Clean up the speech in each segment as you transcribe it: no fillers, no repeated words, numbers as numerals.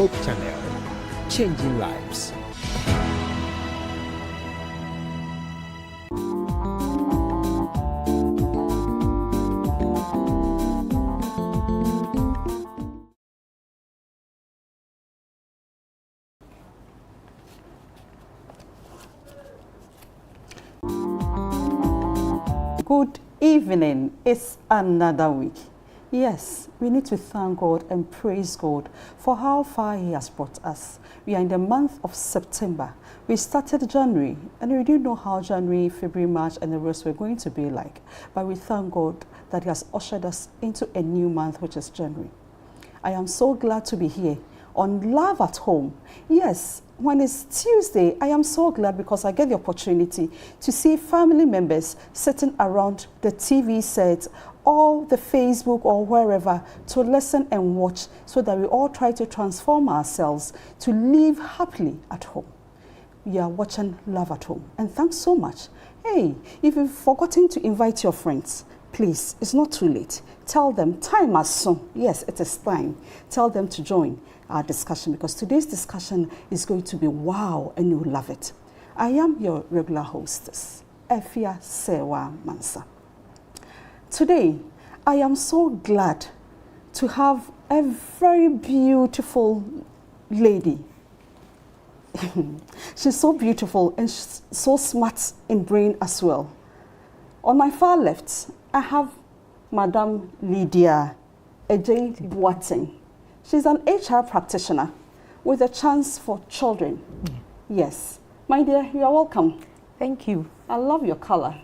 Hope Channel, changing lives. Good evening. It's another week. Yes, we need to thank God and praise God for how far He has brought us. We are in the month of September. We started January, and we didn't know how January, February, March, and the rest were going to be like. But we thank God that He has ushered us into a new month, which is January. I am so glad to be here on Love at Home. Yes, when it's Tuesday, I am so glad because I get the opportunity to see family members sitting around the TV set or the Facebook or wherever to listen and watch so that we all try to transform ourselves to live happily at home. We are watching Love at Home, and thanks so much. Hey, if you've forgotten to invite your friends, please, it's not too late. Tell them time has soon. Yes, it is time. Tell them to join our discussion because today's discussion is going to be wow and you'll love it. I am your regular hostess, Efia Sewa Mansa. Today, I am so glad to have a very beautiful lady. She's so beautiful and she's so smart in brain as well. On my far left, I have Madam Lydia Ejay Boateng. She's an HR practitioner with a chance for children. Yes. My dear, you are welcome. Thank you. I love your color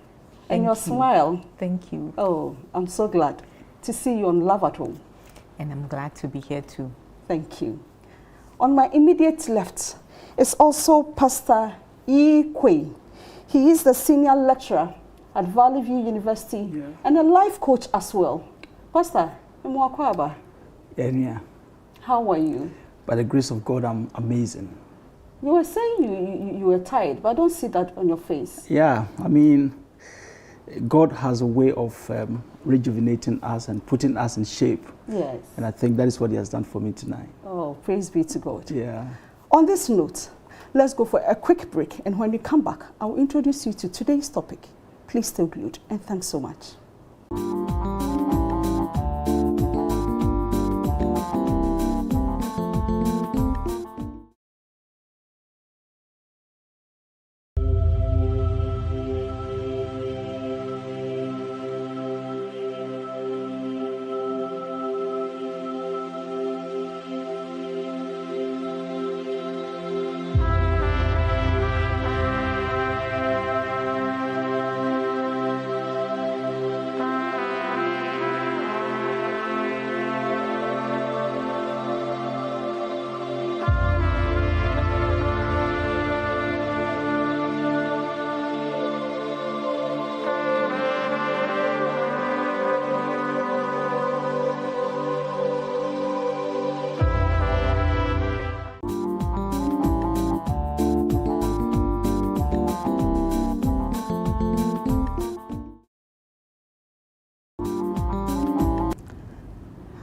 and your smile. Thank you. Oh, I'm so glad to see you on Love at Home. And I'm glad to be here too. Thank you. On my immediate left is also Pastor E. Kwei. He is the senior lecturer at Valley View University and a life coach as well. Pastor, Yeah. how are you? By the grace of God, I'm amazing. You were saying you were tired, but I don't see that on your face. Yeah, I mean, God has a way of rejuvenating us and putting us in shape. Yes. And I think that is what He has done for me tonight. Oh, praise be to God. Yeah. On this note, let's go for a quick break, and when we come back, I'll introduce you to today's topic. Please stay glued, and thanks so much.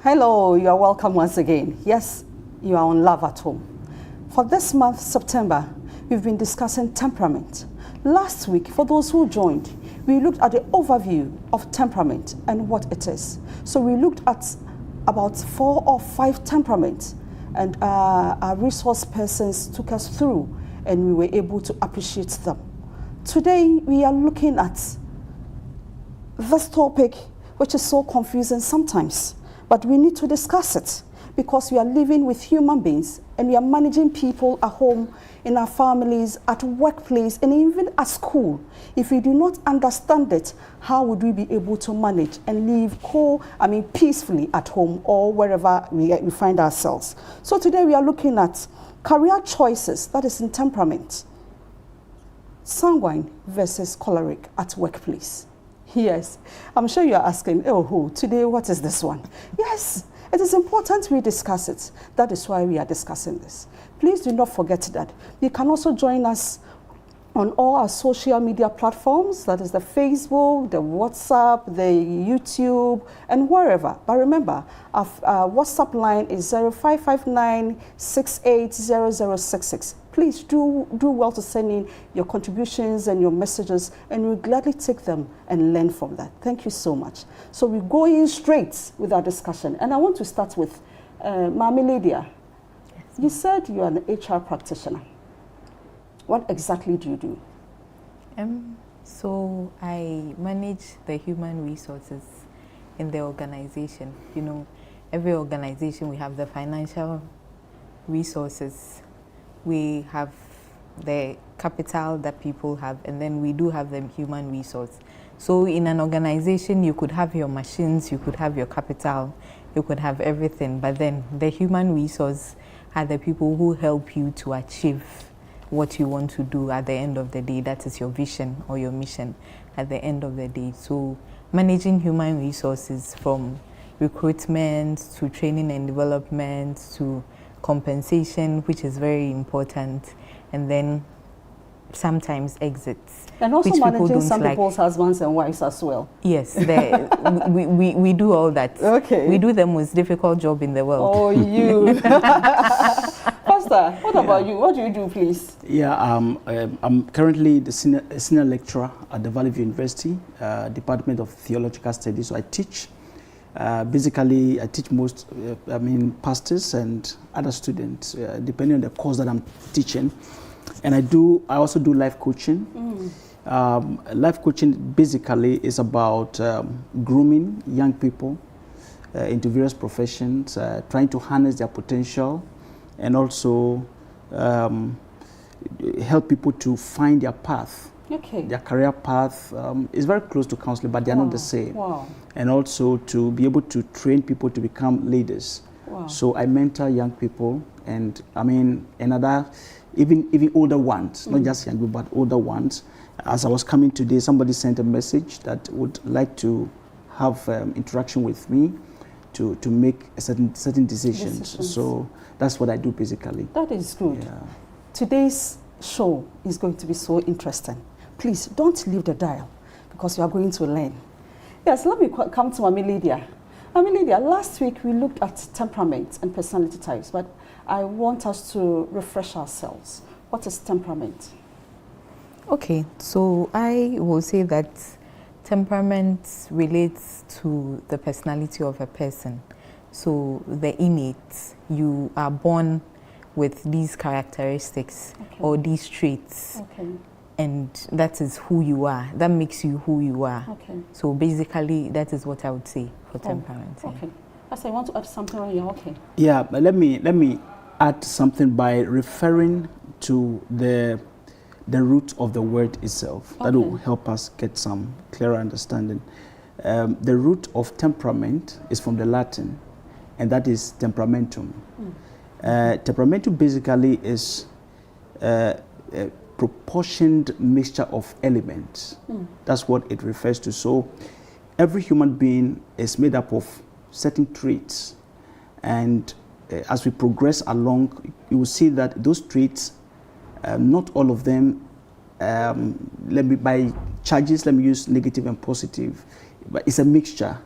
Hello, you are welcome once again. Yes, you are on Love at Home. For this month, September, we've been discussing temperament. Last week, for those who joined, we looked at the overview of temperament and what it is. So we looked at about 4 or 5 temperaments, and our resource persons took us through, and we were able to appreciate them. Today, we are looking at this topic, which is so confusing sometimes. But we need to discuss it because we are living with human beings and we are managing people at home, in our families, at workplace, and even at school. If we do not understand it, how would we be able to manage and live peacefully at home or wherever we find ourselves? So today we are looking at career choices, that is in temperament. Sanguine versus choleric at workplace. Yes, I'm sure you're asking, today what is this one? Yes, it is important we discuss it. That is why we are discussing this. Please do not forget that. You can also join us on all our social media platforms, that is the Facebook, the WhatsApp, the YouTube, and wherever. But remember, our WhatsApp line is 0559680066. Please do well to send in your contributions and your messages, and we'll gladly take them and learn from that. Thank you so much. So we go in straight with our discussion, and I want to start with Mami Lydia. Yes. You said you are an HR practitioner. What exactly do you do? So I manage the human resources in the organization. You know, every organization, we have the financial resources, we have the capital that people have, and then we do have the human resource. So in an organization, you could have your machines, you could have your capital, you could have everything, but then the human resource are the people who help you to achieve what you want to do at the end of the day. That is your vision or your mission at the end of the day. So managing human resources, from recruitment to training and development to compensation, which is very important, and then sometimes exits. And also which managing some like. people's husbands and wives as well. Yes, we do all that. Okay. We do the most difficult job in the world. Oh, you. Pastor, what about you? What do you do, please? Yeah, I'm currently the senior lecturer at the Valley View University, Department of Theological Studies. So I teach. Basically, I teach pastors and other students, depending on the course that I'm teaching. And I also do life coaching. Life coaching basically is about grooming young people into various professions, trying to harness their potential, and also help people to find their path. Okay. Their career path is very close to counseling, but they're not the same. Wow. And also to be able to train people to become leaders. Wow. So I mentor young people, and even older ones, not just young people, but older ones. As I was coming today, somebody sent a message that would like to have interaction with me to make certain decisions. So that's what I do basically. That is good. Yeah. Today's show is going to be so interesting. Please don't leave the dial, because you are going to learn. Yes, let me come to Mami Lydia. Mami Lydia, last week we looked at temperament and personality types, but I want us to refresh ourselves. What is temperament? Okay, so I will say that temperament relates to the personality of a person. So the innate, you are born with these characteristics, Okay. or these traits. Okay. And that is who you are. That makes you who you are. Okay. So basically, that is what I would say for temperament. Yeah. Okay. I want to add something on you. Okay. Yeah, but let me add something by referring to the root of the word itself. Okay. That will help us get some clearer understanding. The root of temperament is from the Latin, and that is temperamentum. Temperamentum basically is a proportioned mixture of elements. That's what it refers to. So every human being is made up of certain traits, and as we progress along, you will see that those traits, not all of them, by charges, let me use negative and positive, but it's a mixture.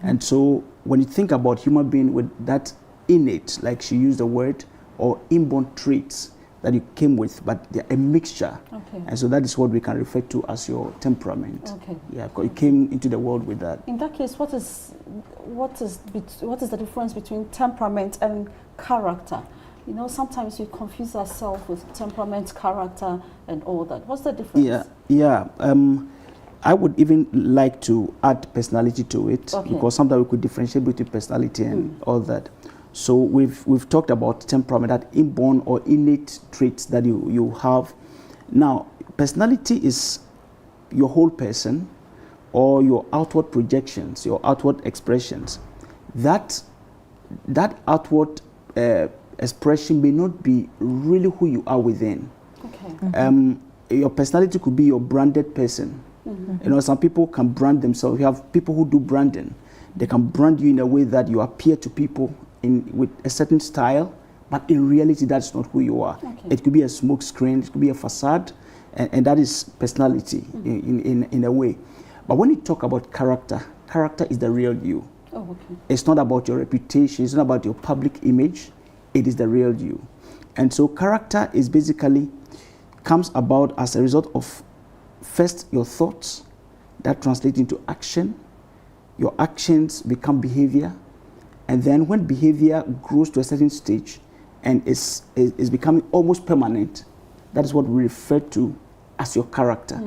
And so when you think about human being with that innate, like she used the word, or inborn traits that you came with, but they're a mixture. Okay. And so that is what we can refer to as your temperament. Okay. Yeah, because you came into the world with that. In that case, what is the difference between temperament and character? You know, sometimes we confuse ourselves with temperament, character, and all that. What's the difference? Yeah. I would even like to add personality to it, Okay. because sometimes we could differentiate between personality and all that. So we've talked about temperament, that inborn or innate traits that you have. Now, personality is your whole person, or your outward projections, your outward expressions. That outward expression may not be really who you are within. Okay. Your personality could be your branded person. You know, some people can brand themselves. You have people who do branding. They can brand you in a way that you appear to people with a certain style, but in reality, that's not who you are. Okay. It could be a smoke screen, it could be a facade, and that is personality in a way. But when you talk about character, character is the real you. Oh, okay. It's not about your reputation, it's not about your public image, it is the real you. And so character is basically comes about as a result of first your thoughts that translate into action, your actions become behavior, and then when behavior grows to a certain stage and is becoming almost permanent, that is what we refer to as your character.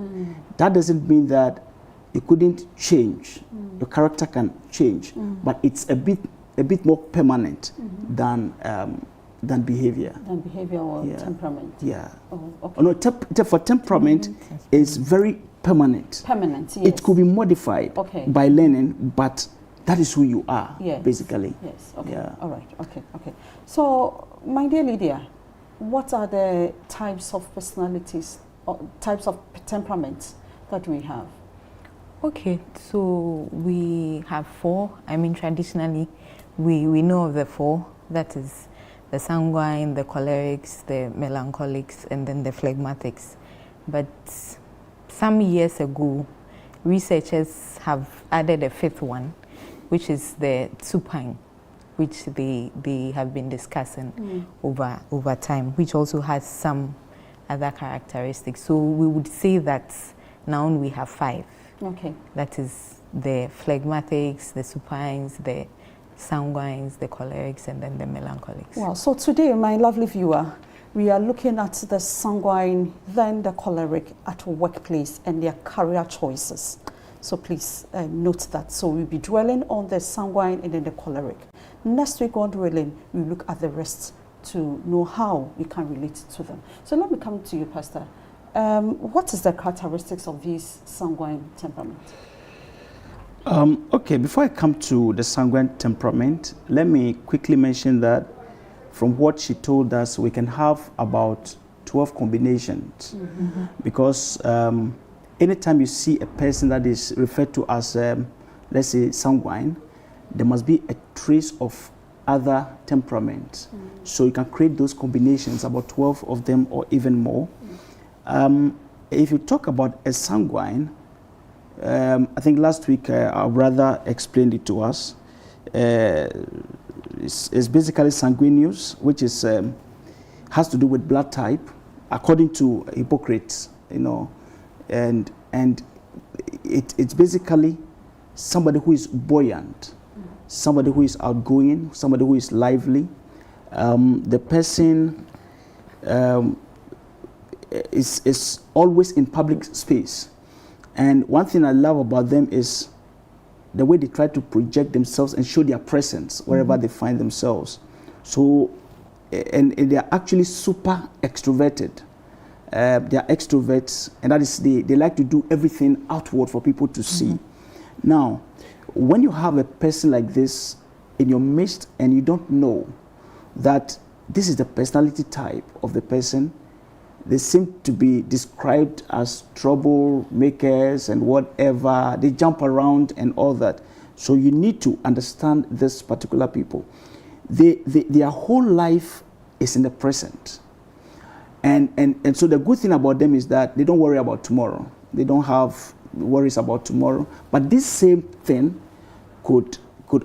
That doesn't mean that it couldn't change. Your character can change, but it's a bit more permanent than behavior. Than behavior or temperament. Yeah. Oh, okay. Oh, no, for temperament, it's very permanent. Permanent, yes. It could be modified by learning, but that is who you are, basically. Yes, okay. Yeah. All right, okay. So, my dear Lydia, what are the types of personalities, or types of temperaments that we have? Okay, so we have 4. I mean, traditionally, we know of the 4. That is the sanguine, the cholerics, the melancholics, and then the phlegmatics. But some years ago, researchers have added a 5th one, which is the supine, which they have been discussing over time, which also has some other characteristics. So we would say that now we have 5. Okay. That is the phlegmatics, the supines, the sanguines, the cholerics, and then the melancholics. Well, so today, my lovely viewer, we are looking at the sanguine, then the choleric at workplace and their career choices. So please note that. So we'll be dwelling on the sanguine and then the choleric. Next week on dwelling, we'll look at the rest to know how we can relate to them. So let me come to you, Pastor. What is the characteristics of these sanguine temperament? Okay, before I come to the sanguine temperament, let me quickly mention that from what she told us, we can have about 12 combinations. Because anytime you see a person that is referred to as, let's say, sanguine, there must be a trace of other temperaments. So you can create those combinations, about 12 of them or even more. If you talk about a sanguine, I think last week our brother explained it to us. It's basically sanguineous, which is has to do with blood type, according to Hippocrates, you know, and it's basically somebody who is buoyant, somebody who is outgoing, somebody who is lively. The person is always in public space. And one thing I love about them is the way they try to project themselves and show their presence wherever they find themselves. So, and they are actually super extroverted. They are extroverts, and that is they like to do everything outward for people to see. Now, when you have a person like this in your midst and you don't know that this is the personality type of the person, they seem to be described as troublemakers and whatever. They jump around and all that. So you need to understand this particular people. Their whole life is in the present. And so the good thing about them is that they don't worry about tomorrow. They don't have worries about tomorrow. But this same thing could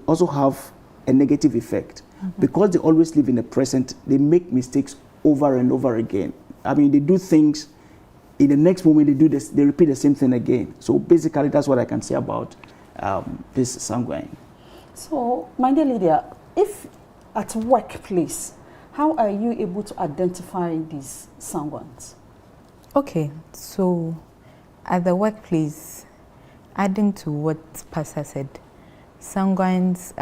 also have a negative effect. Because they always live in the present, they make mistakes over and over again. I mean, they do things, in the next moment they do this, they repeat the same thing again. So basically, that's what I can say about this sanguine. So, my dear Lydia, if at workplace, how are you able to identify these sanguines? Okay, so at the workplace, adding to what Pastor said, sanguines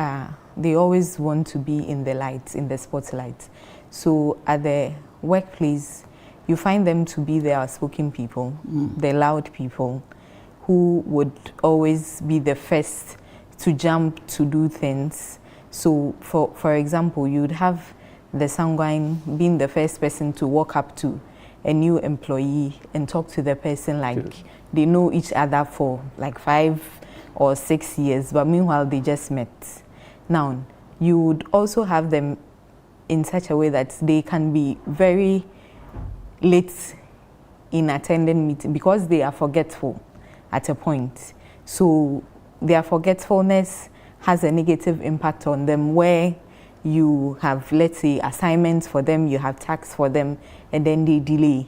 they always want to be in the light, in the spotlight. So at the workplace, you find them to be the outspoken people, the loud people, who would always be the first to jump to do things. So for example, you'd have the sanguine being the first person to walk up to a new employee and talk to the person like they know each other for like 5 or 6 years, but meanwhile they just met. Now, you would also have them in such a way that they can be very late in attending meeting because they are forgetful at a point. So their forgetfulness has a negative impact on them, where you have, let's say, assignments for them, you have tasks for them, and then they delay.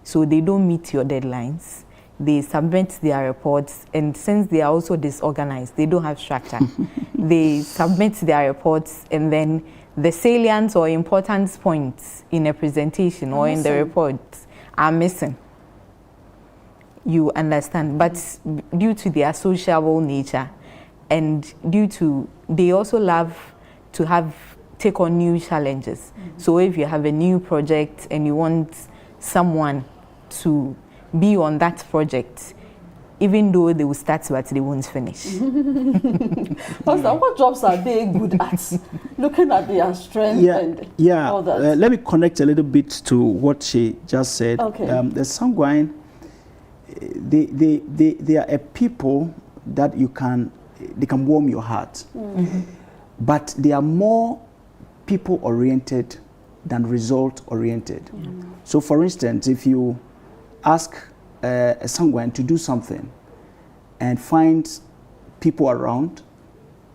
So they don't meet your deadlines. They submit their reports, and since they are also disorganized, they don't have structure. They submit their reports, and then the salient or important points in a presentation or in the report are missing. You understand? But due to their sociable nature, and due to, they also love to take on new challenges. So if you have a new project and you want someone to be on that project, even though they will start but they won't finish. Pastor, what jobs are they good at? Looking at their strength and all that. Let me connect a little bit to what she just said. Okay. The sanguine, they are a people that they can warm your heart. But they are more people-oriented than result-oriented. So for instance, if you ask a sanguine to do something and find people around,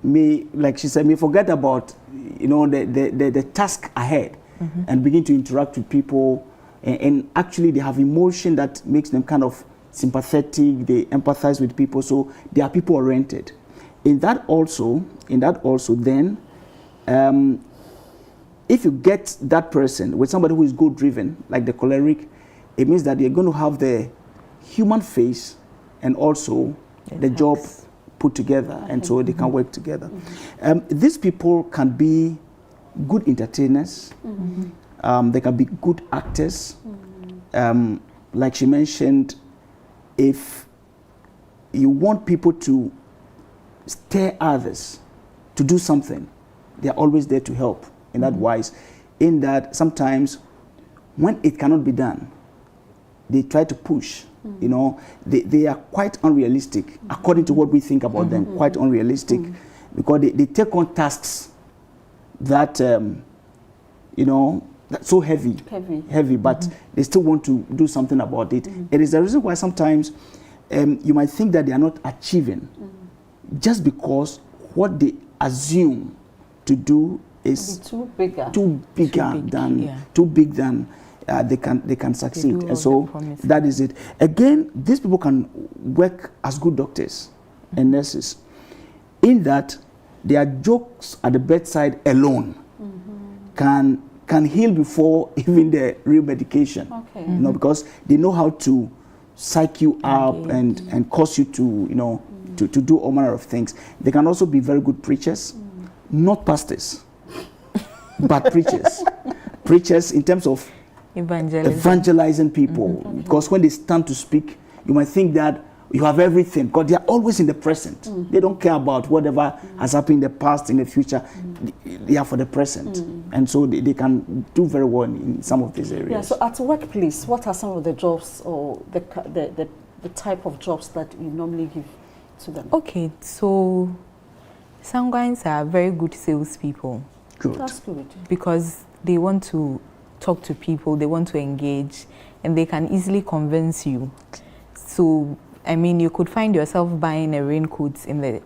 like she said, may forget about the task ahead and begin to interact with people, and actually they have emotion that makes them kind of sympathetic, they empathize with people, so they are people-oriented. In that also then, if you get that person with somebody who is goal-driven, like the choleric, it means that you're going to have the human face and also the job put together, and so they can work together. These people can be good entertainers, they can be good actors. Like she mentioned, if you want people to stir others to do something, they are always there to help in that wise. In that sometimes when it cannot be done, they try to push. They are quite unrealistic according to what we think about them. Quite unrealistic because they take on tasks that that's so heavy, but they still want to do something about it. It is the reason why sometimes you might think that they are not achieving just because what they assume to do is too big than they can succeed, and so that is it. Again, these people can work as good doctors and nurses, in that their jokes at the bedside alone can heal before even the real medication. Because they know how to psych you up and cause you to to do all manner of things. They can also be very good preachers, not pastors, but preachers in terms of evangelizing people. Because when they stand to speak, you might think that you have everything, because they are always in the present. They don't care about whatever has happened in the past, in the future. They are for the present, and so they can do very well in some of these areas. Yeah. So at workplace, what are some of the jobs or the type of jobs that you normally give to them? Okay, so sanguines are very good salespeople. Good. That's good. Because they want to talk to people, they want to engage, and they can easily convince you. So, I mean, you could find yourself buying a raincoat in the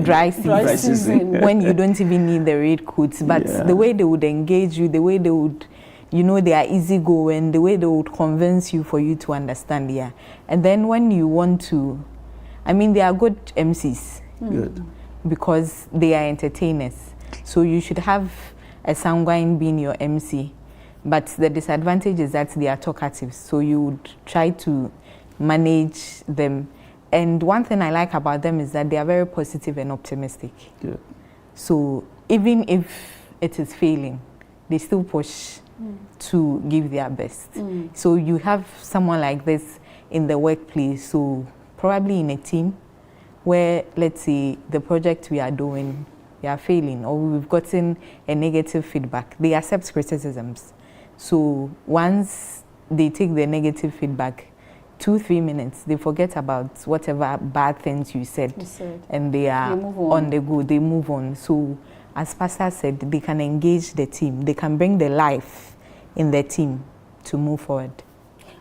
dry season when you don't even need the raincoat. But the way they would engage you, the way they would, they are easygoing, the way they would convince you for you to understand, And then when you want to, they are good MCs. Good. Because they are entertainers. So you should have a sanguine being your MC. But the disadvantage is that they are talkative. So you would try to manage them. And one thing I like about them is that they are very positive and optimistic. Good. So even if it is failing, they still push to give their best. So you have someone like this in the workplace, so probably in a team where, let's say, the project we are doing, we are failing, or we've gotten a negative feedback. They accept criticisms. So once they take the negative feedback, 2-3 minutes, they forget about whatever bad things you said. And they are on the go, they move on. So as Pastor said, they can engage the team, they can bring the life in the team to move forward.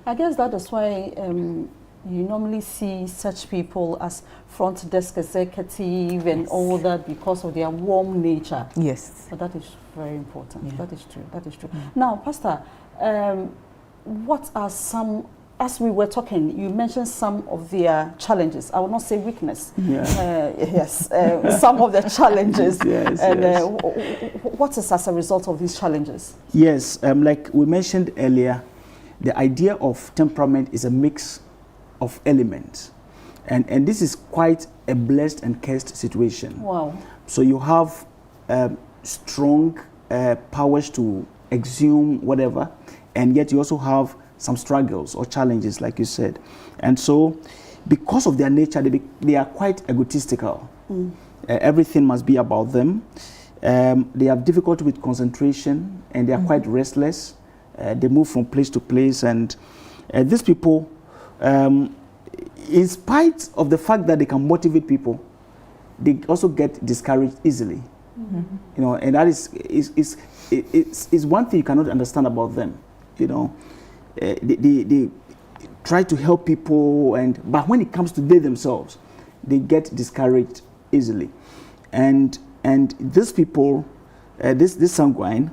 I guess that is why you normally see such people as front desk executive and all that because of their warm nature. Yes. So that is very important. Yeah. That is true. That is true. Now, Pastor, what are some, as we were talking, you mentioned some of their challenges. I will not say weakness. Yeah. Yes, some of the challenges. Yes, and yes. what is as a result of these challenges? Yes, like we mentioned earlier, the idea of temperament is a mix of elements. And this is quite a blessed and cursed situation. Wow. So you have strong powers to exhume whatever, and yet you also have some struggles or challenges, like you said. And so, because of their nature, they are quite egotistical. Everything must be about them. They have difficulty with concentration, and they are quite restless. They move from place to place, and these people, in spite of the fact that they can motivate people, they also get discouraged easily. You know, and that is one thing you cannot understand about them. You know, they try to help people, but when it comes to they themselves, they get discouraged easily. And these people, this sanguine,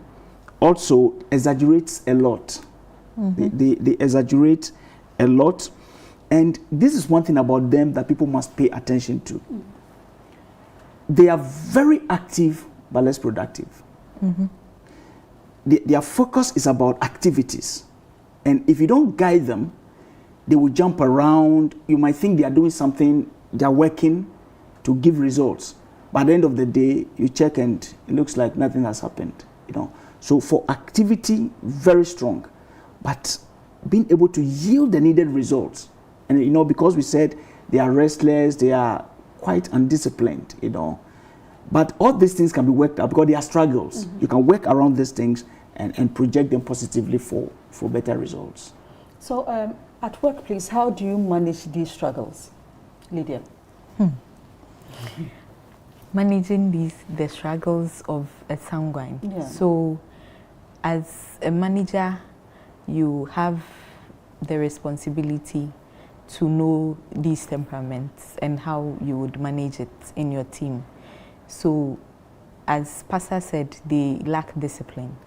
also exaggerates a lot. They exaggerate a lot, and this is one thing about them that people must pay attention to. They are very active but less productive. Their focus is about activities, and if you don't guide them, they will jump around. You might think they are doing something, they are working to give results, but at the end of the day, you check and it looks like nothing has happened. You know, so for activity, very strong, but being able to yield the needed results, and you know, because we said they are restless, they are quite undisciplined, you know. But all these things can be worked out because they are struggles. You can work around these things and project them positively for better results. So at work, please, how do you manage these struggles, Lydia? Managing the struggles of a sanguine. Yeah. So as a manager, you have the responsibility to know these temperaments and how you would manage it in your team. So, as Pastor said, they lack discipline.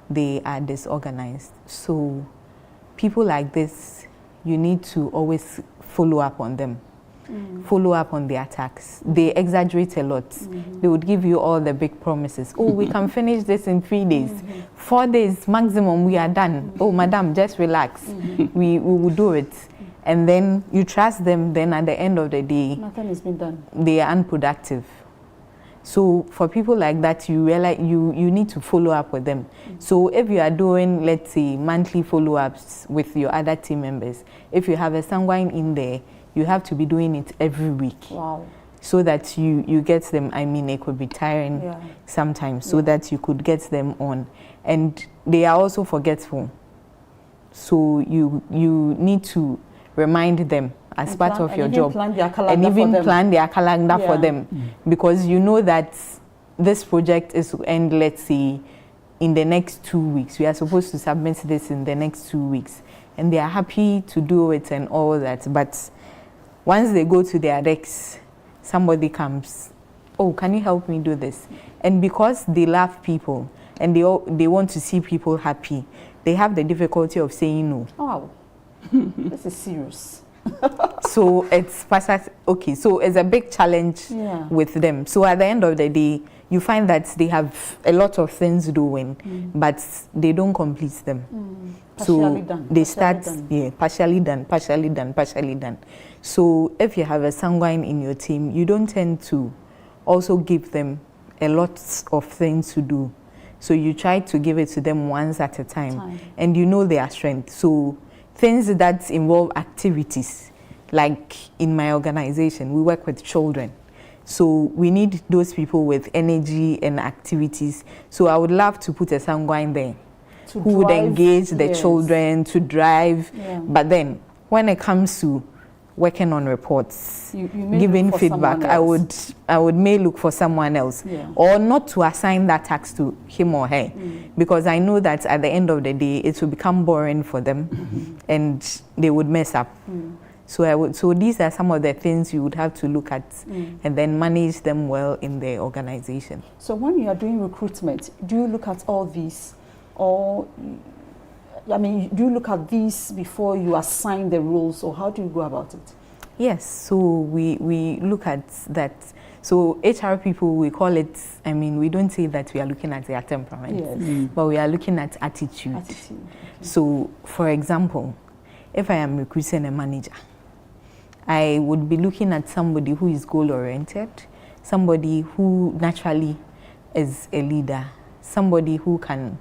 They are disorganized. So, people like this, you need to always follow up on them. Follow up on the attacks. They exaggerate a lot. They would give you all the big promises. Oh, we can finish this in 3 days. 4 days maximum, we are done. Oh, madam, just relax. We will do it. And then you trust them, then at the end of the day, Nothing has been done. They are unproductive. So for people like that, you realize you need to follow up with them. So if you are doing, let's say, monthly follow-ups with your other team members, if you have a sanguine in there, you have to be doing it every week. Wow. So that you get them. I mean, it could be tiring sometimes, so that you could get them on. And they are also forgetful. So you need to remind them as part of your job, and even plan their calendar for them, because you know that this project is to end, let's say, in the next 2 weeks. We are supposed to submit this in the next 2 weeks, and they are happy to do it and all that. But once they go to their decks, somebody comes, oh, can you help me do this? And because they love people and they want to see people happy, they have the difficulty of saying no. Oh, this is serious. So it's okay. So it's a big challenge with them. So at the end of the day, you find that they have a lot of things doing, but they don't complete them. So they start partially done. So if you have a sanguine in your team, you don't tend to also give them a lot of things to do. So you try to give it to them once at a time. And you know their strength. So things that involve activities, like in my organization, we work with children. So we need those people with energy and activities. So I would love to put a sanguine there who would engage the children to drive. But then when it comes to working on reports, You may giving look for feedback, someone I would may look for someone else, Yeah. or not to assign that task to him or her, because I know that at the end of the day it will become boring for them, and they would mess up. So these are some of the things you would have to look at and then manage them well in the organization. So when you are doing recruitment, do you look at all these, or I mean, do you look at these before you assign the roles, or how do you go about it? Yes, so we look at that. So HR people, we call it, I mean, we don't say that we are looking at their temperament, Yes. but we are looking at attitude. Attitude. So, for example, if I am recruiting a manager, I would be looking at somebody who is goal-oriented, somebody who naturally is a leader, somebody who can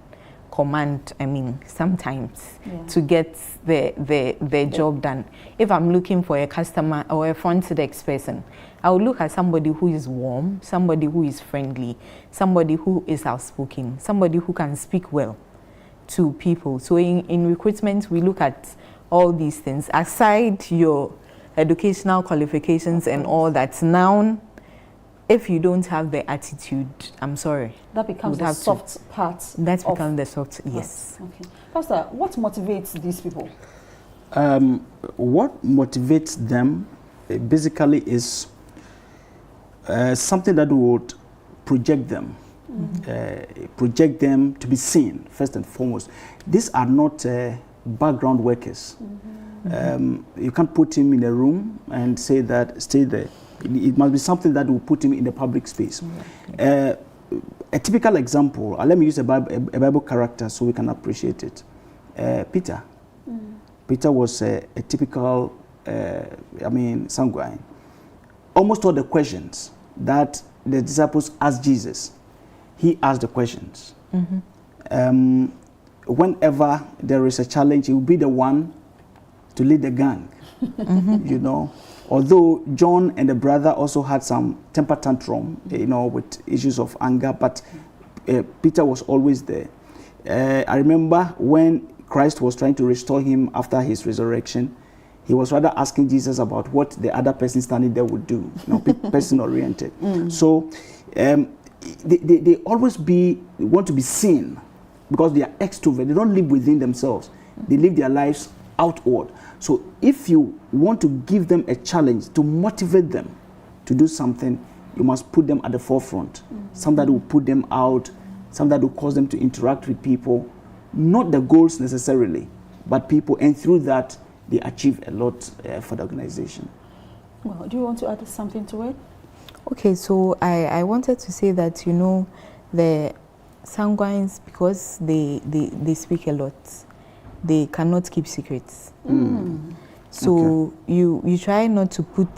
command, I mean, sometimes to get the job done. If I'm looking for a customer or a front desk person, I would look at somebody who is warm, somebody who is friendly, somebody who is outspoken, somebody who can speak well to people. So in recruitment, we look at all these things. Aside your educational qualifications and all that, now, if you don't have the attitude, I'm sorry. That becomes the soft part. That becomes the soft, yes. Okay. Pastor, what motivates these people? What motivates them basically is something that would project them. Project them to be seen, first and foremost. These are not background workers. You can't put him in a room and say that, stay there. It must be something that will put him in the public space. A typical example, let me use a Bible character so we can appreciate it. Peter. Peter was a typical, sanguine. Almost all the questions that the disciples asked Jesus, he asked the questions. Whenever there is a challenge, he will be the one to lead the gang, you know. Although John and the brother also had some temper tantrum, you know, with issues of anger, but Peter was always there. I remember when Christ was trying to restore him after his resurrection, he was rather asking Jesus about what the other person standing there would do, you know, person-oriented. So they always want to be seen because they are extrovert. They don't live within themselves. They live their lives outward. So if you want to give them a challenge to motivate them to do something, you must put them at the forefront. Something that will put them out, something that will cause them to interact with people, not the goals necessarily, but people, and through that they achieve a lot for the organization. Well, do you want to add something to it? Okay, so I wanted to say that, you know, the sanguines, because they speak a lot, they cannot keep secrets. So you try not to put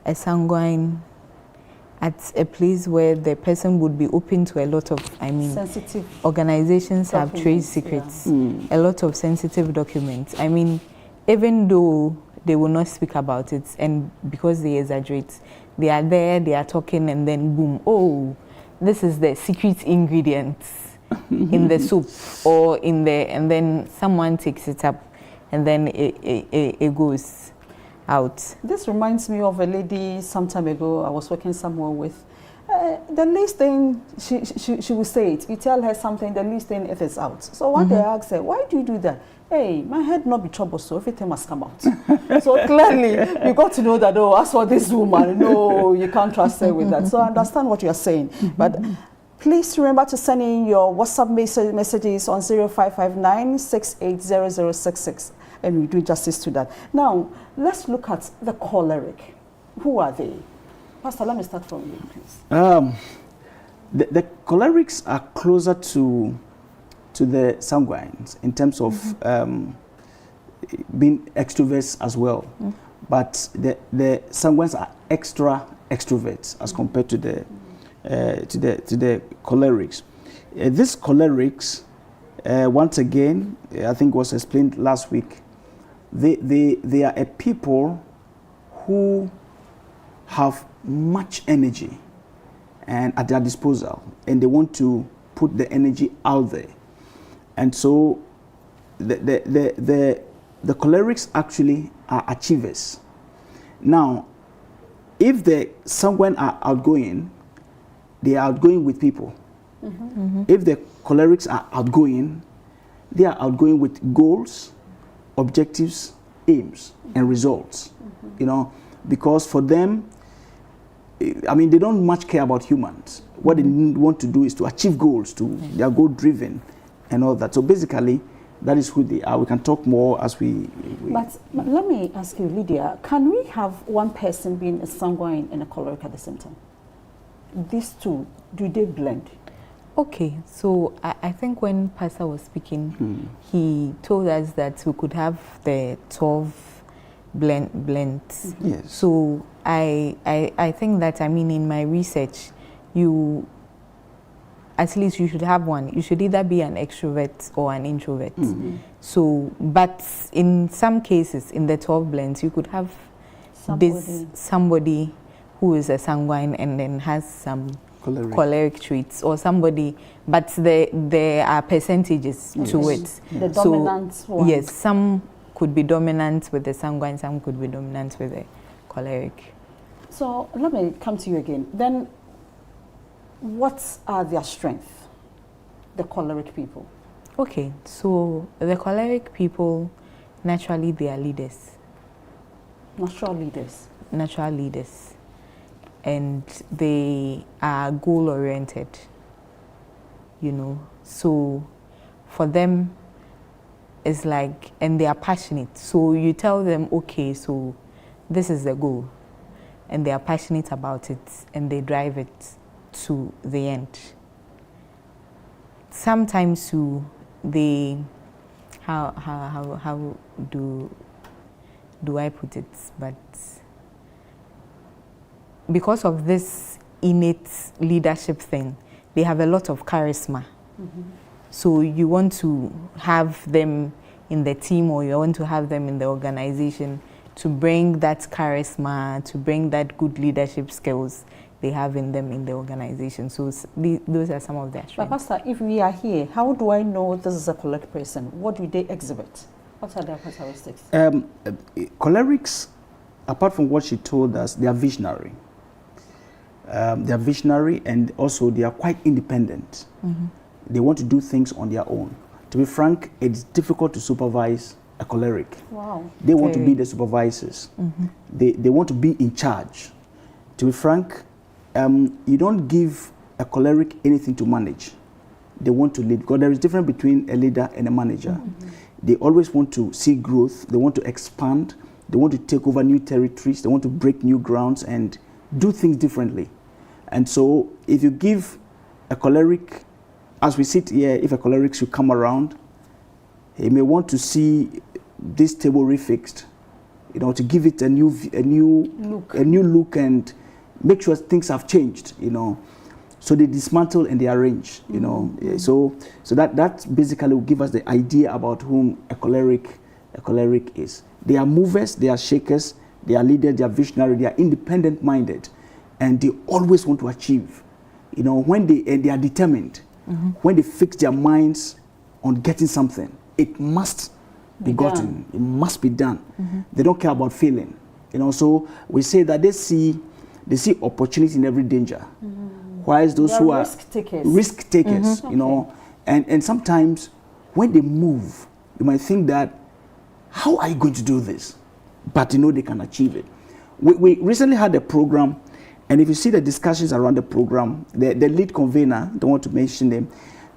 a sanguine at a place where the person would be open to a lot of, sensitive organizations have trade secrets, a lot of sensitive documents. I mean, even though they will not speak about it, and because they exaggerate, they are there, they are talking, and then boom, oh, this is the secret ingredients in the soup or in the, and then someone takes it up and then it goes out. This reminds me of a lady some time ago I was working somewhere with. The least thing she will say it. You tell her something, the least thing it is out. So one day I asked her, why do you do that? Hey, my head not be trouble, so everything must come out. So clearly you got to know that, oh, as for this woman, no, you can't trust her with that. So I understand what you're saying. But please remember to send in your WhatsApp messages on 0559 680066, and we do justice to that. Now, let's look at the choleric. Who are they? Pastor, let me start from you, please. The cholerics are closer to the sanguines in terms of being extroverts as well. But the sanguines are extra extroverts as compared to the cholerics. These cholerics, once again, I think was explained last week, they are a people who have much energy and at their disposal, and they want to put the energy out there. And so the cholerics actually are achievers. Now, if the sanguine are outgoing, they are outgoing with people. If the cholerics are outgoing, they are outgoing with goals, objectives, aims, and results. You know, because for them, I mean, they don't much care about humans. What they want to do is to achieve goals, they are goal-driven and all that. So basically, that is who they are. We can talk more as we But let me ask you, Lydia, can we have one person being a sanguine and a choleric at the same time? These two, do they blend? Okay, so I think when Pastor was speaking, he told us that we could have the 12 blends. Yes. So I think that, I mean, in my research, at least you should have one. You should either be an extrovert or an introvert. So, but in some cases, in the 12 blends, you could have somebody who is a sanguine and then has some choleric traits, or somebody, but there are percentages to it. The dominant one. Yes, some could be dominant with the sanguine, some could be dominant with the choleric. So let me come to you again. Then, what are their strengths, the choleric people? Okay, so the choleric people, naturally they are leaders. Natural leaders. Natural leaders. And they are goal-oriented, you know. So for them, it's like, and they are passionate. So you tell them, okay, so this is the goal. And they are passionate about it, and they drive it to the end. Sometimes they, how do I put it? But because of this innate leadership thing, they have a lot of charisma. So you want to have them in the team, or you want to have them in the organization to bring that charisma, to bring that good leadership skills they have in them in the organization. So those are some of their strengths. But Pastor, if we are here, how do I know this is a choleric person? What do they exhibit? What are their characteristics? Cholerics, apart from what she told us, they are visionary. They are visionary, and also they are quite independent. They want to do things on their own. To be frank, it's difficult to supervise a choleric. Wow. They want to be the supervisors. They want to be in charge. To be frank, you don't give a choleric anything to manage. They want to lead, because there is a difference between a leader and a manager. They always want to see growth. They want to expand. They want to take over new territories. They want to break new grounds and do things differently. And so if you give a choleric, as we sit here, if a choleric should come around, he may want to see this table refixed, you know, to give it a new look and make sure things have changed, you know. So they dismantle and they arrange, you know. So that basically will give us the idea about whom a choleric is. They are movers, they are shakers, they are leaders, they are visionary, they are independent minded, and they always want to achieve. You know, when they are determined, when they fix their minds on getting something, it must be gotten. It must be done. They don't care about failing. You know, so we say that they see opportunity in every danger. Whereas those who are risk takers, you know, and sometimes when they move, you might think that, how are you going to do this? But you know they can achieve it. We recently had a program, and if you see the discussions around the program, the lead convener, don't want to mention them,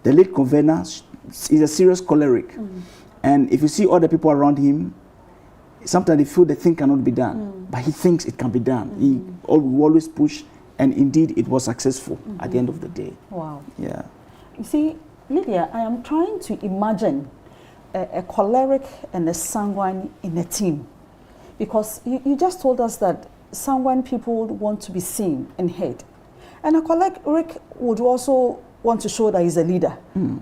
the lead convener is a serious choleric. And if you see other people around him, sometimes they feel the thing cannot be done, but he thinks it can be done. He will always push, and indeed it was successful at the end of the day. Wow. Yeah. You see, Lydia, I am trying to imagine a choleric and a sanguine in a team, because you just told us that sanguine people want to be seen and heard, and a choleric would also want to show that he's a leader.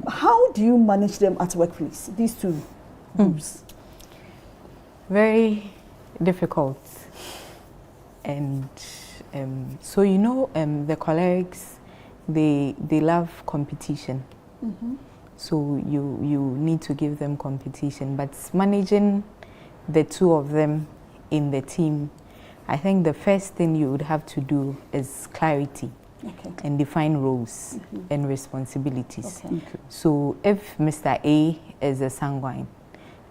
How do you manage them at workplace, these two groups? Very difficult. And so, you know, the cholerics, they love competition. So you need to give them competition, but managing the two of them in the team I think the first thing you would have to do is clarity. Okay. And define roles and responsibilities. Okay. So if Mr. A is a sanguine,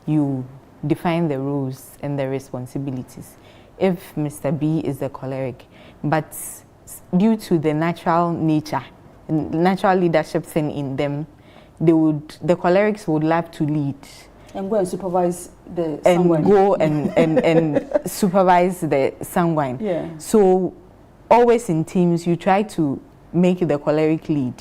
you define the roles and the responsibilities. If Mr. B is a choleric, but due to the natural nature, natural leadership thing in them, the cholerics would love to lead. And go and supervise the sanguine. And go and supervise the sanguine. Yeah. So always in teams, you try to make the choleric lead.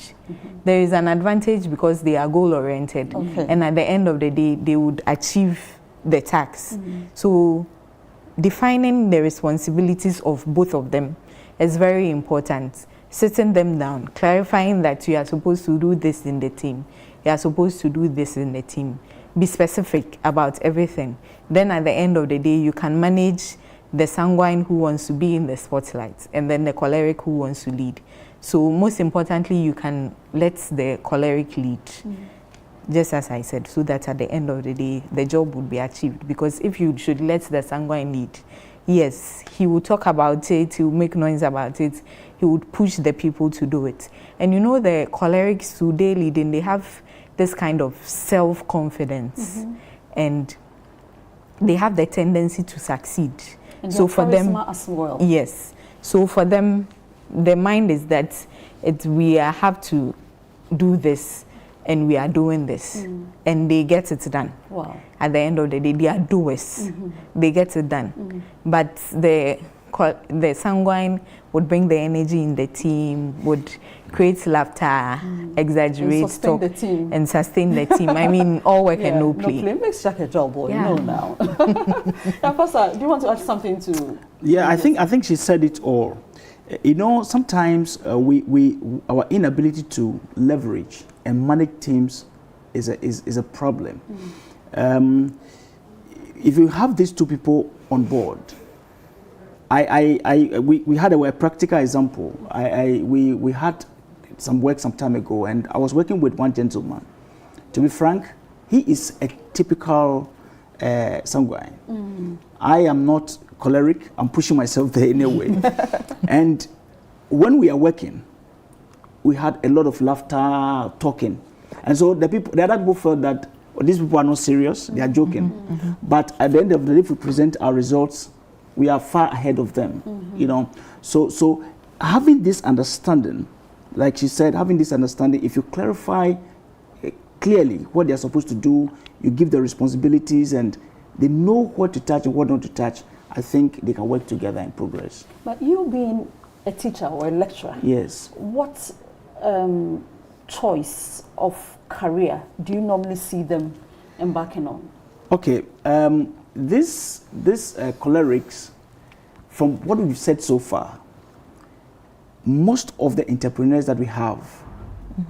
There is an advantage because they are goal-oriented. Okay. And at the end of the day, they would achieve the task. So defining the responsibilities of both of them is very important. Sitting them down, clarifying that you are supposed to do this in the team. You are supposed to do this in the team. Be specific about everything. Then at the end of the day, you can manage the sanguine who wants to be in the spotlight and then the choleric who wants to lead. So most importantly, you can let the choleric lead, just as I said, so that at the end of the day, the job would be achieved. Because if you should let the sanguine lead, yes, he will talk about it, he will make noise about it, he would push the people to do it. And you know, the cholerics who they leading, they have this kind of self-confidence and they have the tendency to succeed. And so for them as well. Yes. So for them, the mind is that we have to do this and we are doing this. And they get it done. Wow. At the end of the day, they are doers. They get it done. But the sanguine would bring the energy in the team, would create laughter, exaggerate, and sustain talk, the team. and sustain the team. I mean, all work and no play. No play makes Jack a job, boy. Yeah. You know now. Now, Pastor, do you want to add something to? Yeah, I think she said it all. You know, sometimes our inability to leverage and manage teams is a problem. If you have these two people on board, we had a practical example. We had some work some time ago, and I was working with one gentleman. To be frank, he is a typical sanguine. I am not choleric. I'm pushing myself there in a way. And when we are working, we had a lot of laughter, talking, and so the other people felt that these people are not serious. They are joking. But at the end of the day, if we present our results, we are far ahead of them. You know, so having this understanding, like she said, having this understanding, if you clarify clearly what they are supposed to do, you give the responsibilities, and they know what to touch and what not to touch, I think they can work together and progress. But you being a teacher or a lecturer, yes, what choice of career do you normally see them embarking on? Okay, this cholerics, from what we've said so far, most of the entrepreneurs that we have,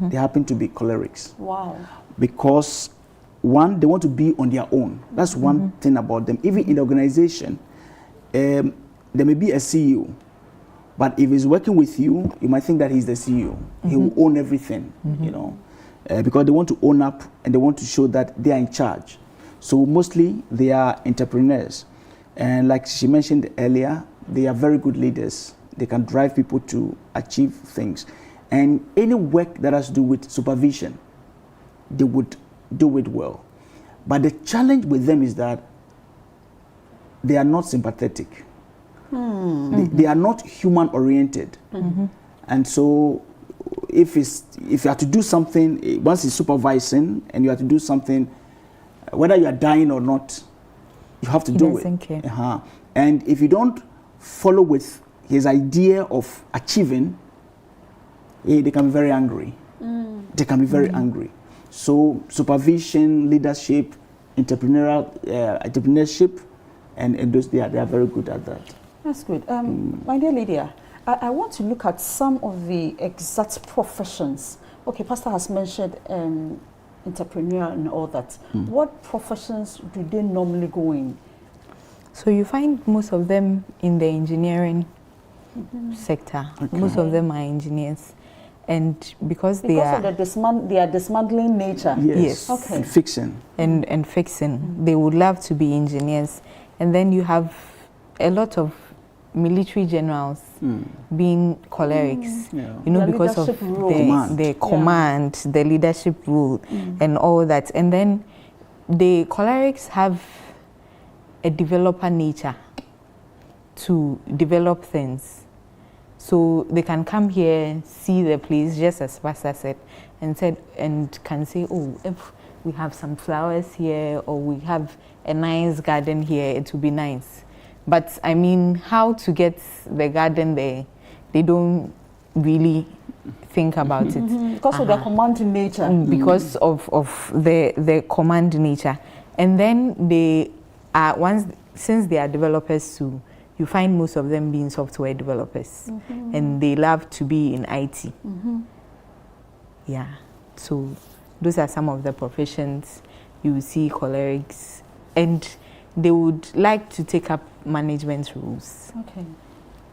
they happen to be cholerics. Wow. Because one, they want to be on their own. That's one thing about them. Even in the organization, there may be a CEO, but if he's working with you, you might think that he's the CEO. He will own everything, you know, because they want to own up and they want to show that they are in charge. So mostly they are entrepreneurs. And like she mentioned earlier, they are very good leaders. They can drive people to achieve things. And any work that has to do with supervision, they would do it well. But the challenge with them is that they are not sympathetic. They are not human oriented. And so if you have to do something, once he's supervising and you have to do something, whether you are dying or not, you have to do it. And if you don't follow with his idea of achieving, they can be very angry. They can be very angry. So supervision, leadership, entrepreneurship, and those they are very good at that. That's good. My dear Lydia, I want to look at some of the exact professions. Okay, Pastor has mentioned entrepreneur and all that. What professions do they normally go in? So you find most of them in the engineering sector. Okay. Most of them are engineers. And because they are of their dismantling nature. Yes. Okay. And fixing. And fixing. They would love to be engineers. And then you have a lot of military generals being cholerics, you know, The because of leadership role. the command, the leadership role, and all that. And then the cholerics have a developer nature to develop things. So they can come here, see the place, just as Pastor said, and can say, oh, if we have some flowers here, or we have a nice garden here, it will be nice. But I mean, how to get the garden there, they don't really think about it. Because of the command nature. Because of the command nature. And then they are, since they are developers too, you find most of them being software developers. And they love to be in IT. Yeah, so those are some of the professions you will see cholerics, and they would like to take up management roles. Okay.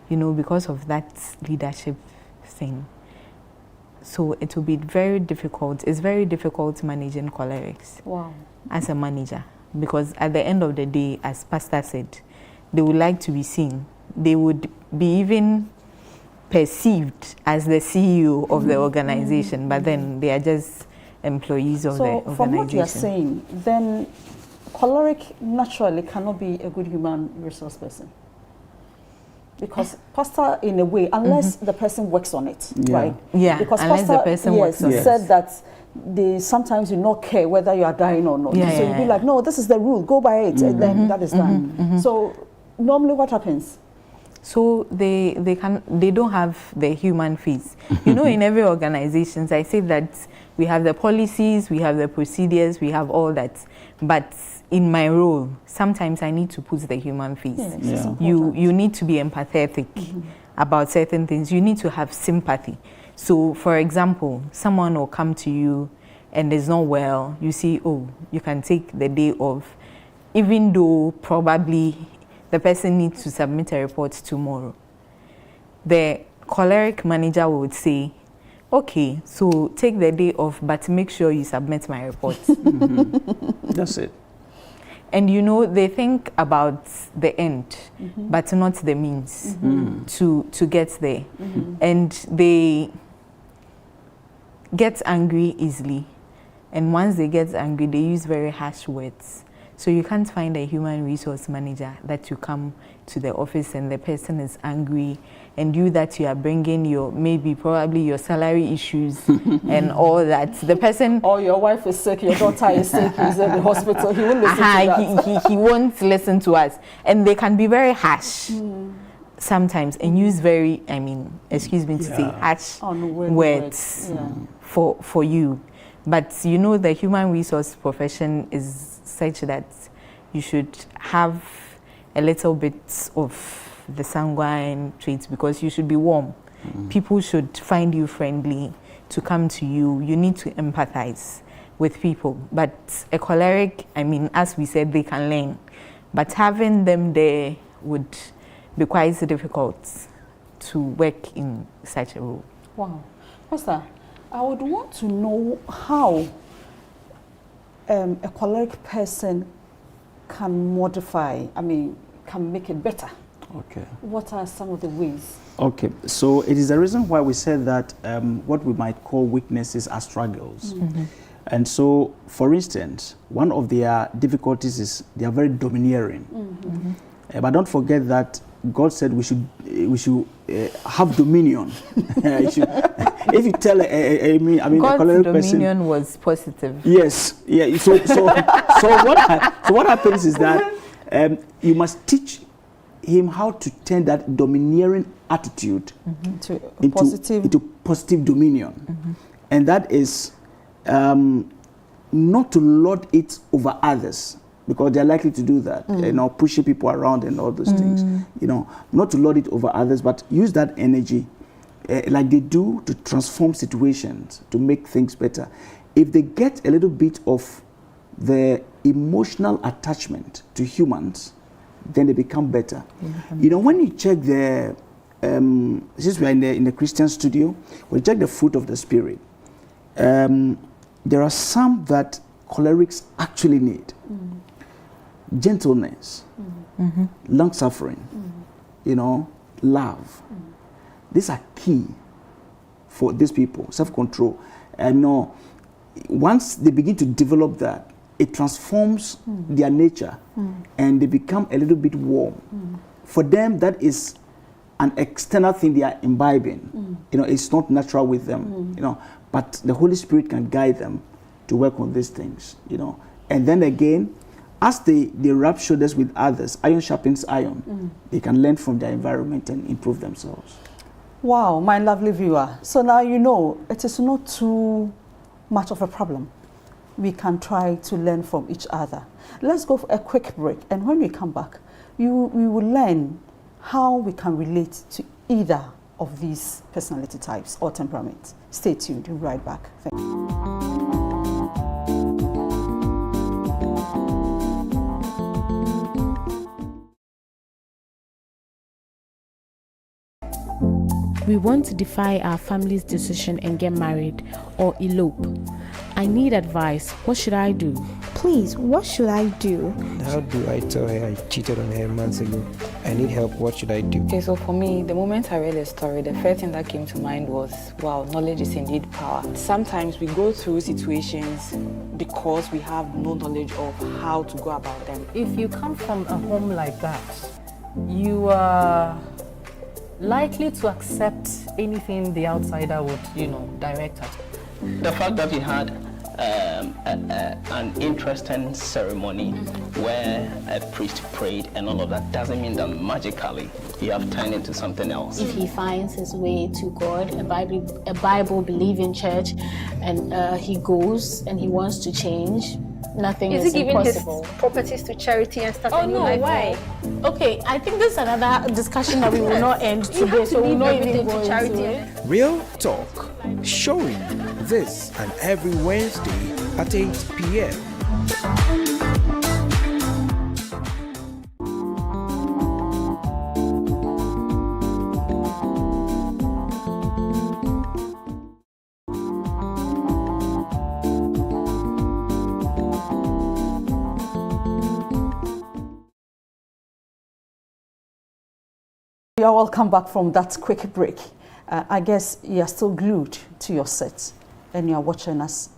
You know, because of that leadership thing. So it will be very difficult. It's very difficult managing cholerics. Wow. As a manager, because at the end of the day, as Pastor said, they would like to be seen. They would be even perceived as the CEO of the organization, but then they are just employees of the organization. So from what you are saying, then choleric naturally cannot be a good human resource person. Because pastor, in a way, unless the person works on it, right? Yeah, because unless pastor, the person works on it. said that they sometimes do not care whether you are dying or not. Yeah, so you'd be like, no, this is the rule, go by it, and then that is done. So normally what happens? So they don't have the human face. You know, in every organization, I say that we have the policies, we have the procedures, we have all that. But in my role, sometimes I need to put the human face. You need to be empathetic about certain things. You need to have sympathy. So, for example, someone will come to you and is not well. You see, oh, you can take the day off, even though probably the person needs to submit a report tomorrow. The choleric manager would say, okay, so take the day off, but make sure you submit my report. That's it. And you know, they think about the end, but not the means to get there. And they get angry easily. And once they get angry, they use very harsh words. So you can't find a human resource manager that you come to the office and the person is angry, and you that you are bringing your, probably your salary issues and all that. The person... Or your wife is sick, your daughter is sick, he's in the hospital, he won't listen to that. He won't listen to us. And they can be very harsh sometimes and use very, excuse me to say, harsh words for you. But you know, the human resource profession is such that you should have a little bit of the sanguine traits, because you should be warm. People should find you friendly to come to you. You need to empathize with people. But a choleric, as we said, they can learn. But having them there would be quite difficult to work in such a role. Wow. Pastor, I would want to know how a choleric person can modify, can make it better. Okay. What are some of the ways? Okay, so it is the reason why we said that what we might call weaknesses are struggles. And so, for instance, one of their difficulties is they are very domineering. But don't forget that God said we should have dominion. If you tell God's a choleric dominion person, was positive. Yes, yeah. So what happens is that you must teach him how to turn that domineering attitude into positive dominion, and that is not to lord it over others, because they're likely to do that, pushing people around and all those things. Not to lord it over others, but use that energy like they do to transform situations, to make things better. If they get a little bit of the emotional attachment to humans, then they become better. When you check the, since we are in the Christian studio, we check the fruit of the Spirit. There are some that cholerics actually need. Gentleness, long-suffering, love. These are key for these people, self-control. And once they begin to develop that, it transforms their nature and they become a little bit warm. For them, that is an external thing they are imbibing. It's not natural with them, but the Holy Spirit can guide them to work on these things, And then again, as they rub shoulders with others, iron sharpens iron. They can learn from their environment and improve themselves. Wow, my lovely viewer. So now it is not too much of a problem. We can try to learn from each other. Let's go for a quick break. And when we come back, we will learn how we can relate to either of these personality types or temperaments. Stay tuned. We'll be right back. Thank you. We want to defy our family's decision and get married or elope. I need advice. What should I do? Please, what should I do? How do I tell her I cheated on her months ago? I need help. What should I do? Okay, so for me, the moment I read the story, the first thing that came to mind was, wow, knowledge is indeed power. Sometimes we go through situations because we have no knowledge of how to go about them. If you come from a home like that, you are likely to accept anything the outsider would, direct at. The fact that we had an interesting ceremony where a priest prayed and all of that doesn't mean that magically you have turned into something else. If he finds his way to God, a Bible-believing church, and he goes and he wants to change, nothing is he impossible. Giving his properties to charity and stuff? Oh no, why? Okay, I think this is another discussion that we will not end today, so we'll not even go into it. Real Talk, showing this and every Wednesday at 8 p.m. You are welcome back from that quick break. I guess you are still glued to your set and you are watching us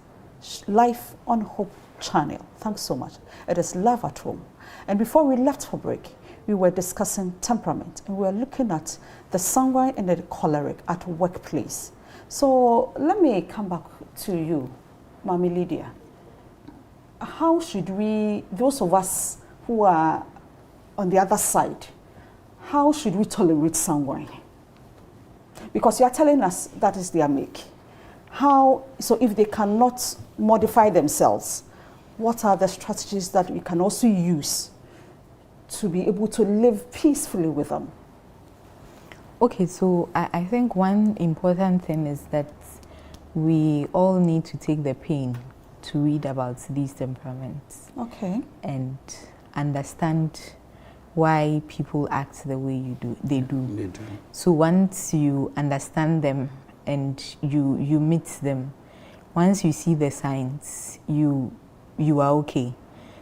live on Hope Channel. Thanks so much. It is Love at Home. And before we left for break, we were discussing temperament and we were looking at the sanguine and the choleric at workplace. So let me come back to you, Mami Lydia. How should we, those of us who are on the other side, how should we tolerate sanguine? Because you are telling us that is their make. So if they cannot modify themselves, what are the strategies that we can also use to be able to live peacefully with them? Okay, so I think one important thing is that we all need to take the pain to read about these temperaments. Okay. And understand why people act the way they do. So once you understand them and you meet them, once you see the signs, you are okay.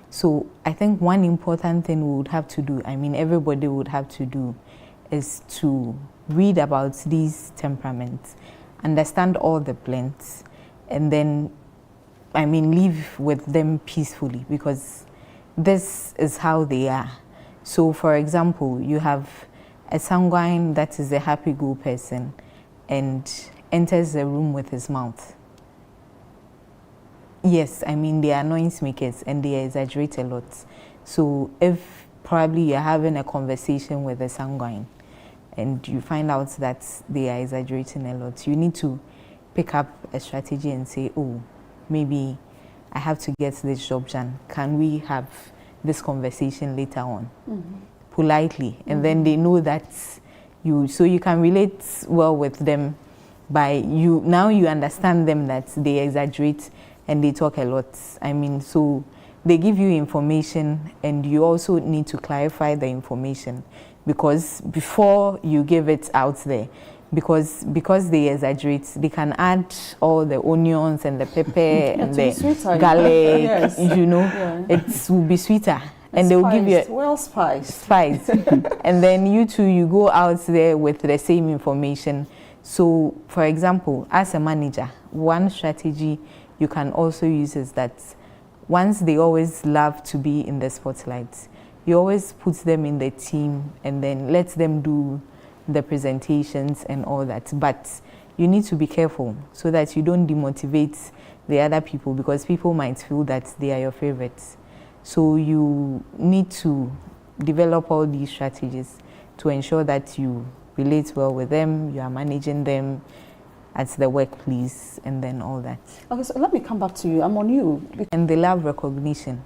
So I think one important thing we would have to do, everybody would have to do, is to read about these temperaments, understand all the blends, and then, live with them peacefully, because this is how they are. So, for example, you have a sanguine that is a happy-go person and enters the room with his mouth. Yes, they are noise makers and they exaggerate a lot. So, if probably you're having a conversation with a sanguine and you find out that they are exaggerating a lot, you need to pick up a strategy and say, oh, maybe I have to get this job done. Can we have this conversation later on, politely, and then they know that so you can relate well with them by now you understand them that they exaggerate and they talk a lot. So they give you information and you also need to clarify the information, because before you give it out there, because they exaggerate, they can add all the onions and the pepper and the garlic, it will be sweeter. and they'll give you well spiced. Spiced. And then you two, you go out there with the same information. So, for example, as a manager, one strategy you can also use is that once they always love to be in the spotlight, you always put them in the team and then let them do the presentations and all that. But you need to be careful so that you don't demotivate the other people, because people might feel that they are your favorites. So you need to develop all these strategies to ensure that you relate well with them, you are managing them at the workplace, and then all that. Okay, so let me come back to you. I'm on you. And they love recognition,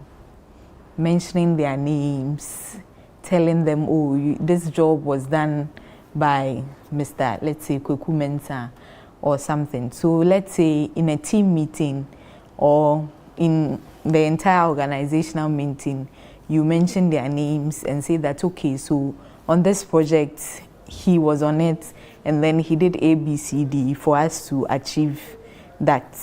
mentioning their names, telling them, oh, this job was done by Mr. let's say Kweku Mensah or something. So let's say in a team meeting or in the entire organizational meeting, you mention their names and say that, okay, so on this project, he was on it, and then he did A, B, C, D for us to achieve that.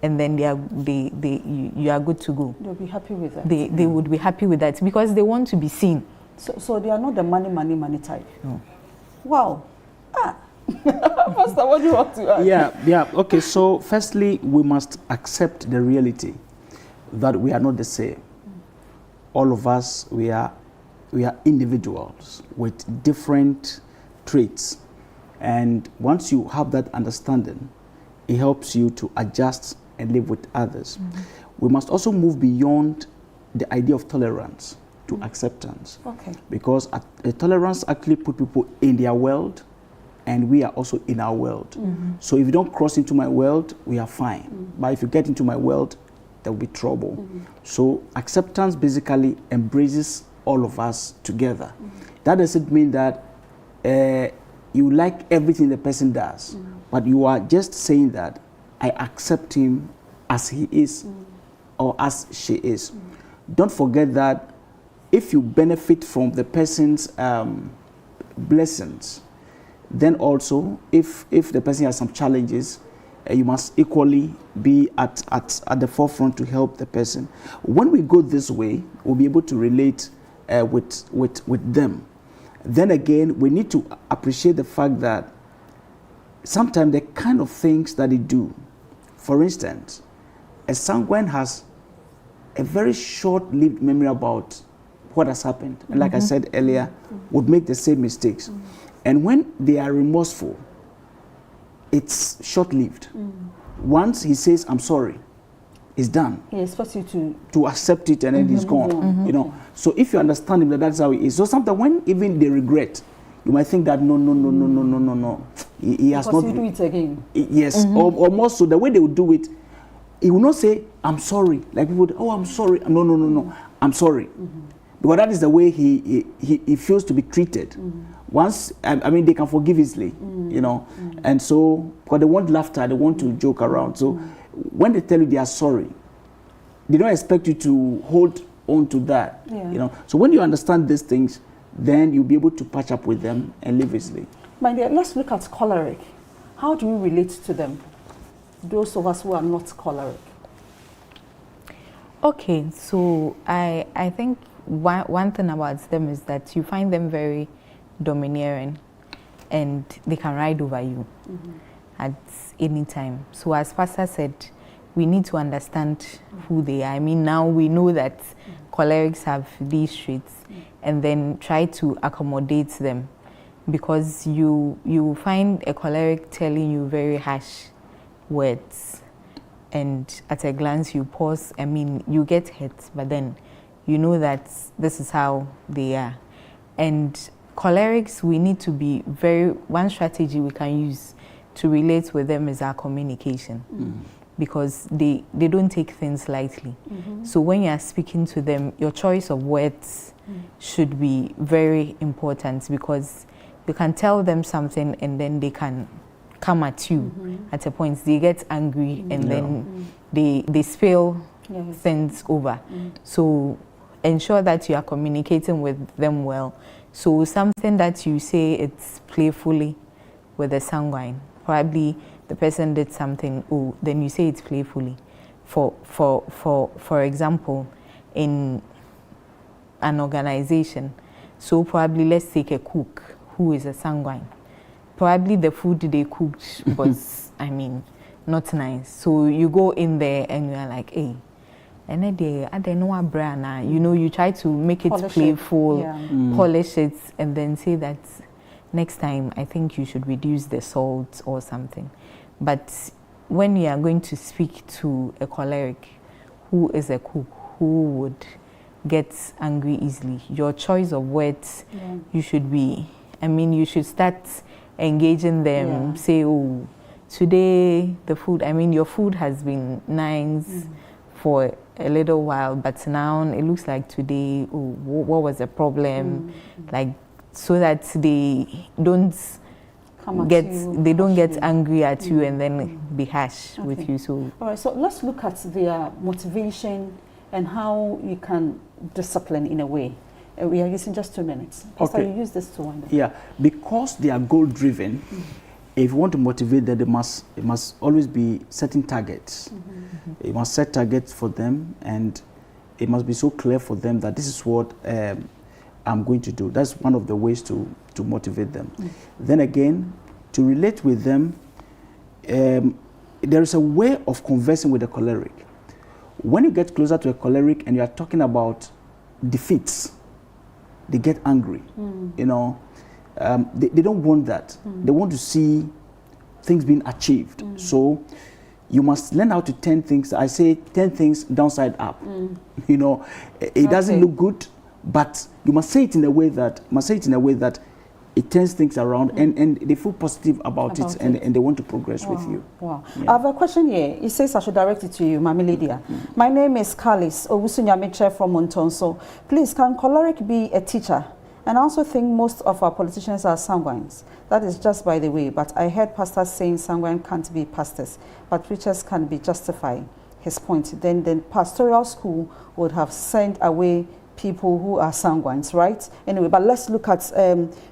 And then you are good to go. They'll be happy with that. They would be happy with that because they want to be seen. So they are not the money type. No. Wow. Pastor, what do you want to add? Yeah. Okay, so firstly, we must accept the reality that we are not the same. All of us, we are individuals with different traits. And once you have that understanding, it helps you to adjust and live with others. We must also move beyond the idea of tolerance to acceptance. Okay. Because tolerance actually put people in their world, and we are also in our world. So if you don't cross into my world, we are fine. But if you get into my world, there will be trouble. So acceptance basically embraces all of us together. That doesn't mean that you like everything the person does, but you are just saying that I accept him as he is or as she is. Don't forget that if you benefit from the person's blessings, then also if the person has some challenges, you must equally be at the forefront to help the person. When we go this way, we'll be able to relate with them. Then again, we need to appreciate the fact that sometimes the kind of things that they do, for instance, a sanguine has a very short-lived memory about what has happened. And like I said earlier, would make the same mistakes. And when they are remorseful, it's short-lived. Once he says, I'm sorry, it's done. He expects you to accept it, and then he's gone. You know. So if you understand him, that's how he is. So sometimes when even they regret, you might think that no. He has because not. You do it again. Yes, or more so the way they would do it, he will not say, I'm sorry. Like people would, oh, I'm sorry. No. I'm sorry. Because that is the way he feels to be treated. Once, I mean, they can forgive easily, you know. And so, because they want laughter, they want to joke around. So when they tell you they are sorry, they don't expect you to hold on to that, you know. So when you understand these things, then you'll be able to patch up with them and live easily. My dear, let's look at choleric. How do you relate to them? Those of us who are not choleric. Okay, so I think one thing about them is that you find them very domineering, and they can ride over you at any time. So as Pastor said, we need to understand who they are. I mean, now we know that cholerics have these traits, and then try to accommodate them, because you find a choleric telling you very harsh words, and at a glance you pause. I mean, you get hurt, but then you know that this is how they are. And cholerics, we need to be one strategy we can use to relate with them is our communication, because they don't take things lightly. So when you are speaking to them, your choice of words should be very important, because you can tell them something and then they can come at you at a point. They get angry and then they spill things over. So ensure that you are communicating with them well. So something that you say, it's playfully with a sanguine. Probably the person did something, then you say it playfully. For example, in an organization. So probably let's take a cook who is a sanguine. Probably the food they cooked was, I mean, not nice. So you go in there and you're like, hey, and I don't know what brand. You know, you try to make it playful, polish it, and then say that next time I think you should reduce the salt or something. But when you are going to speak to a choleric who is a cook, who would get angry easily, your choice of words, you should be, I mean, you should start engaging them, say, oh, today the food, I mean, your food has been nice for a little while, but now it looks like today, oh, what was the problem? Like, so that they don't get angry at you and then be harsh with you. So all right, so let's look at their motivation and how you can discipline in a way. We are using just 2 minutes. Pastor, you use this to wind up. Yeah, because they are goal driven. If you want to motivate them, it must always be setting targets. You must set targets for them, and it must be so clear for them that this is what I'm going to do. That's one of the ways to motivate them. Then again, to relate with them, there is a way of conversing with a choleric. When you get closer to a choleric and you are talking about defeats, they get angry. You know, they don't want that. They want to see things being achieved. So you must learn how to turn things. I say 10 things downside up. You know, it doesn't look good, but you must say it in a way that it turns things around, and they feel positive about it, and they want to progress with you. Wow. Yeah. I have a question here. It says I should direct it to you, Mami Lydia. My name is Kalis Owusunyamiche from Montonso. Please, can choleric be a teacher? And I also think most of our politicians are sanguines. That is just by the way, but I heard pastors saying sanguine can't be pastors, but preachers can be justifying his point. Then pastoral school would have sent away people who are sanguines, right? Anyway, but let's look at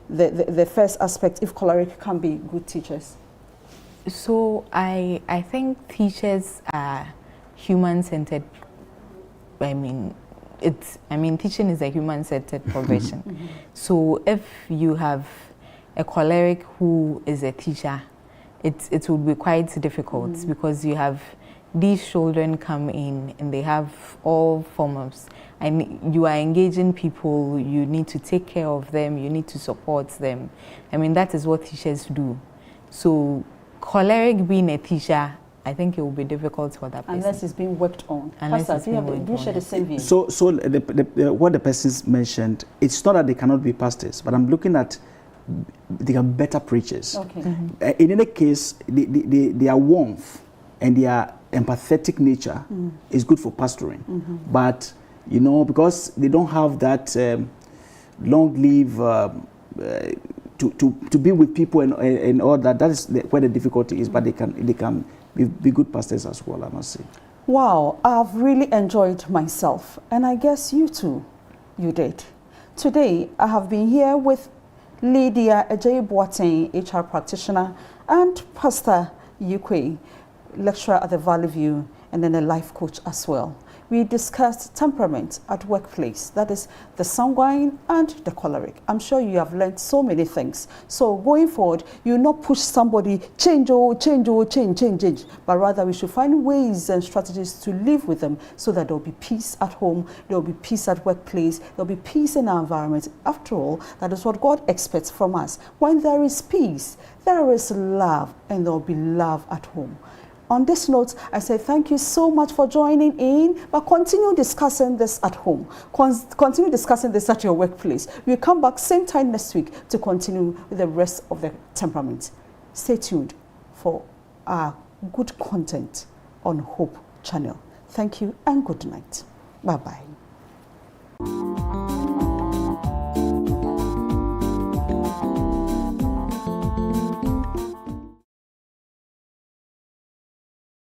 the first aspect, if choleric can be good teachers. So I think teachers are human-centered. Teaching is a human-centered profession. So if you have a choleric who is a teacher, it would be quite difficult because you have these children come in and they have all forms. And you are engaging people, you need to take care of them, you need to support them. I mean, that is what teachers do. So choleric being a teacher, I think it will be difficult for that person. Unless it's being worked on. Pastor, do you share the same view? So what the persons mentioned, it's not that they cannot be pastors, but I'm looking at they are better preachers. Okay. In any case, their warmth and their empathetic nature is good for pastoring. But you know, because they don't have that long leave to be with people and all that. That is where the difficulty is. But they can be good pastors as well, I must say. Wow, I've really enjoyed myself, and I guess you too, you did. Today, I have been here with Lydia Ejay Boateng, HR practitioner, and Pastor Yukwe, lecturer at the Valley View, and then a life coach as well. We discussed temperament at workplace, that is the sanguine and the choleric. I'm sure you have learned so many things. So going forward, you will not push somebody, change, but rather we should find ways and strategies to live with them so that there will be peace at home, there will be peace at workplace, there will be peace in our environment. After all, that is what God expects from us. When there is peace, there is love, and there will be love at home. On this note, I say thank you so much for joining in, but continue discussing this at home. Continue discussing this at your workplace. We'll come back same time next week to continue with the rest of the temperament. Stay tuned for our good content on Hope Channel. Thank you and good night. Bye-bye.